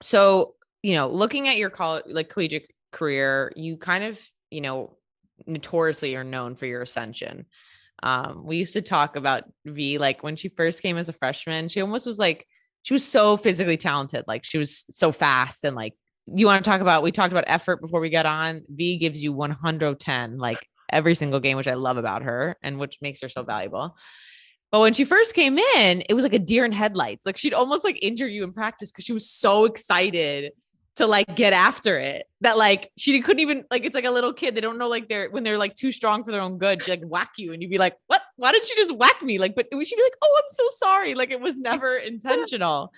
So, looking at your college, like collegiate career, you kind of, notoriously are known for your ascension. We used to talk about V, like when she first came as a freshman, she almost was like, she was so physically talented. Like she was so fast. And like, you want to talk about, we talked about effort before we got on. V gives you 110, like every single game, which I love about her and which makes her so valuable. But when she first came in, it was like a deer in headlights. Like she'd almost like injure you in practice because she was so excited to like get after it that like she couldn't even like it's like a little kid. They don't know like they're when they're like too strong for their own good. She like whack you and you'd be like, what? Why did she just whack me? Like, but she'd be like, oh, I'm so sorry. Like it was never intentional.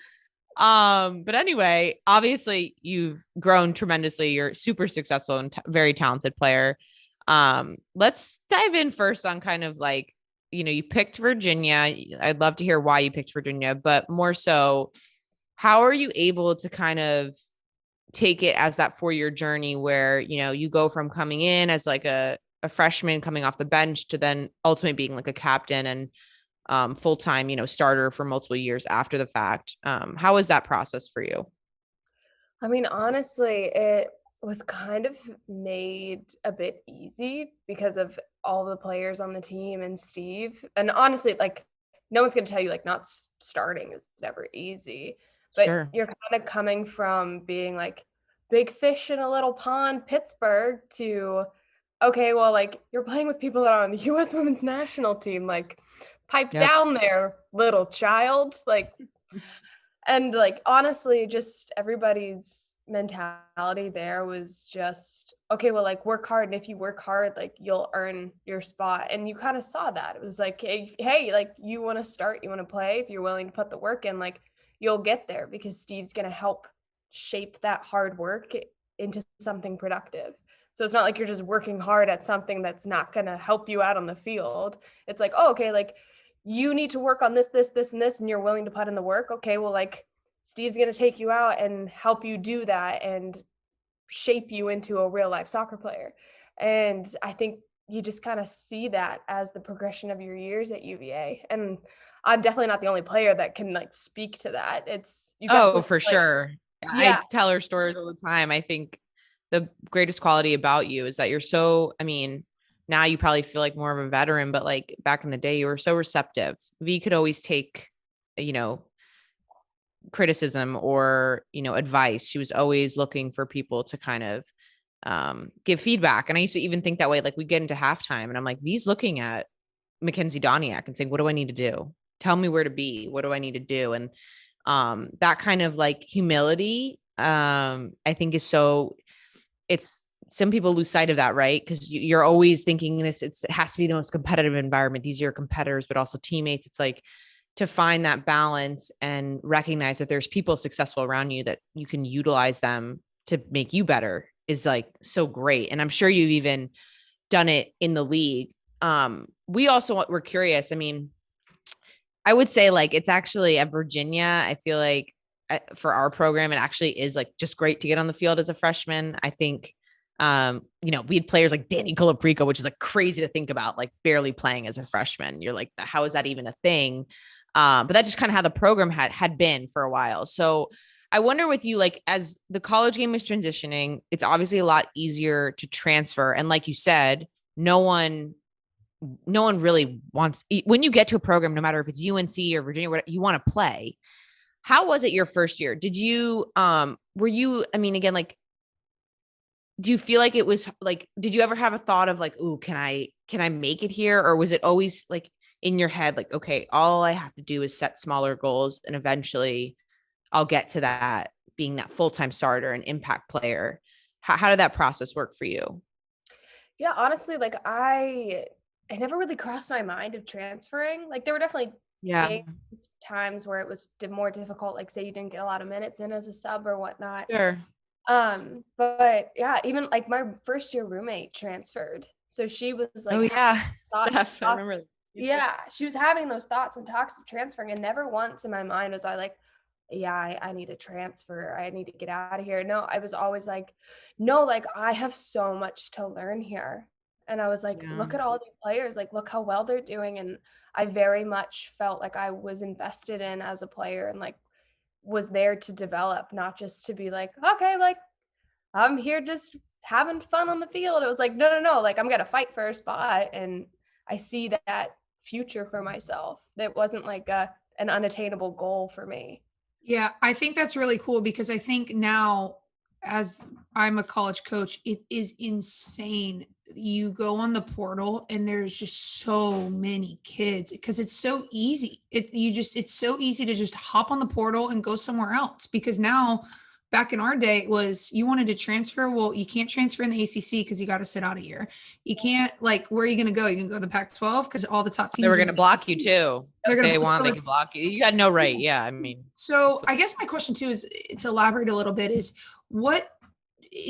But anyway, obviously you've grown tremendously. You're super successful and very talented player. Let's dive in first on kind of like, you picked Virginia. I'd love to hear why you picked Virginia, but more so, how are you able to kind of take it as that 4 year journey where, you go from coming in as like a freshman coming off the bench to then ultimately being like a captain and full-time, starter for multiple years after the fact. How was that process for you? I mean, honestly, it was kind of made a bit easy because of all the players on the team and Steve. And honestly, like, no one's going to tell you, like, not starting is never easy. But Sure. you're kind of coming from being like big fish in a little pond, Pittsburgh, to, okay, well, like, you're playing with people that are on the US women's national team. Like, pipe Yep. down there, little child. Like, and like honestly, just everybody's mentality there was just, okay, well, like work hard. And if you work hard, like you'll earn your spot. And you kind of saw that. It was like, hey, like you want to start, you want to play, if you're willing to put the work in, like you'll get there because Steve's going to help shape that hard work into something productive. So it's not like you're just working hard at something that's not going to help you out on the field. It's like, oh, okay, like you need to work on this, and this, and you're willing to put in the work. Okay, well, like Steve's going to take you out and help you do that and shape you into a real life soccer player. And I think you just kind of see that as the progression of your years at UVA. And I'm definitely not the only player that can like speak to that. It's you Oh, definitely for like, sure. I yeah, tell her stories all the time. I think the greatest quality about you is that you're so, I mean, now you probably feel like more of a veteran, but like back in the day, you were so receptive. V could always take, you know, criticism or, advice. She was always looking for people to kind of give feedback. And I used to even think that way. Like we get into halftime and I'm like, V's looking at Mackenzie Doniak and saying, what do I need to do? Tell me where to be. What do I need to do? And that kind of like humility, I think is so, it's some people lose sight of that, right? Because you're always thinking it has to be the most competitive environment. These are your competitors, but also teammates. It's like to find that balance and recognize that there's people successful around you that you can utilize them to make you better is like so great. And I'm sure you've even done it in the league. We also were curious. I mean, I would say like it's actually at Virginia. I feel like for our program, it actually is like just great to get on the field as a freshman. I think, we had players like Danny Colaprico, which is like crazy to think about, like barely playing as a freshman. You're like, how is that even a thing? But that's just kind of how the program had been for a while. So I wonder with you, like as the college game is transitioning, it's obviously a lot easier to transfer. And like you said, no one really wants when you get to a program, no matter if it's UNC or Virginia, what you want to play. How was it your first year? Did you were you, I mean, again, like, do you feel like it was like, did you ever have a thought of like, ooh, can I make it here? Or was it always like in your head, like, okay, all I have to do is set smaller goals and eventually I'll get to that being that full-time starter and impact player? How did that process work for you? yeah, honestly, like I never really crossed my mind of transferring. Like there were definitely Yeah, games, times where it was more difficult, like say you didn't get a lot of minutes in as a sub or whatnot. sure. But yeah, even like my first year roommate transferred. So she was Oh like having yeah, thoughts and Steph, I talks. remember. Yeah, she was having those thoughts and talks of transferring, and never once in my mind was I like, yeah, I need to transfer. I need to get out of here. No, I was always like, no, like I have so much to learn here. And I was like, Yeah. look at all these players, like look how well they're doing. And I very much felt like I was invested in as a player and like was there to develop, not just to be like, okay, like I'm here just having fun on the field. It was like, no, no, no, like I'm gonna fight for a spot. And I see that future for myself. That wasn't like an unattainable goal for me. Yeah, I think that's really cool because I think now, as I'm a college coach, it is insane. You go on the portal and there's just so many kids because it's so easy. It's so easy to just hop on the portal and go somewhere else because now back in our day it was you wanted to transfer. Well, you can't transfer in the ACC because you got to sit out a year. You can't like where are you going to go? You can go to the Pac-12 because all the top teams They were are going to in the block you ACC. too. They're If gonna they put want, they so can block you. You had no right. Yeah. I mean, So I guess my question too is to elaborate a little bit is what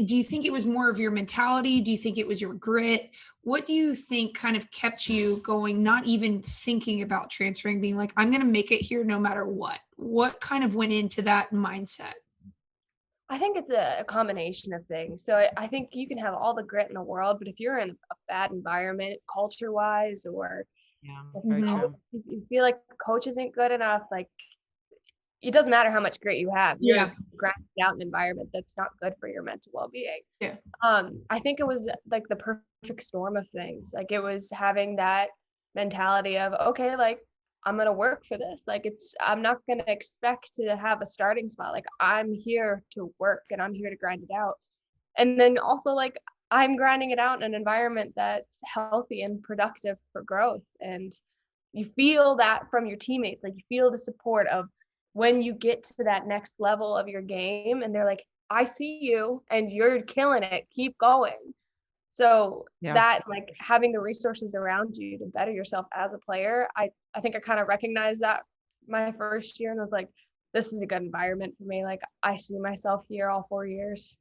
do you think it was more of your mentality? Do you think it was your grit? What do you think kind of kept you going, not even thinking about transferring, being like, I'm going to make it here no matter what? What kind of went into that mindset? I think it's a combination of things. So I think you can have all the grit in the world, but if you're in a bad environment, culture wise, or yeah, if very Mhm. true. you feel like the coach isn't good enough, like it doesn't matter how much grit you have. Yeah. You're grinding out an environment that's not good for your mental well-being. Yeah. I think it was like the perfect storm of things. Like it was having that mentality of, okay, like I'm gonna work for this. Like I'm not gonna expect to have a starting spot. Like I'm here to work and I'm here to grind it out. And then also like I'm grinding it out in an environment that's healthy and productive for growth. And you feel that from your teammates. Like you feel the support of when you get to that next level of your game and they're like, I see you and you're killing it. Keep going. So Yeah. that like having the resources around you to better yourself as a player, I think I kind of recognized that my first year and was like, this is a good environment for me. Like I see myself here all 4 years.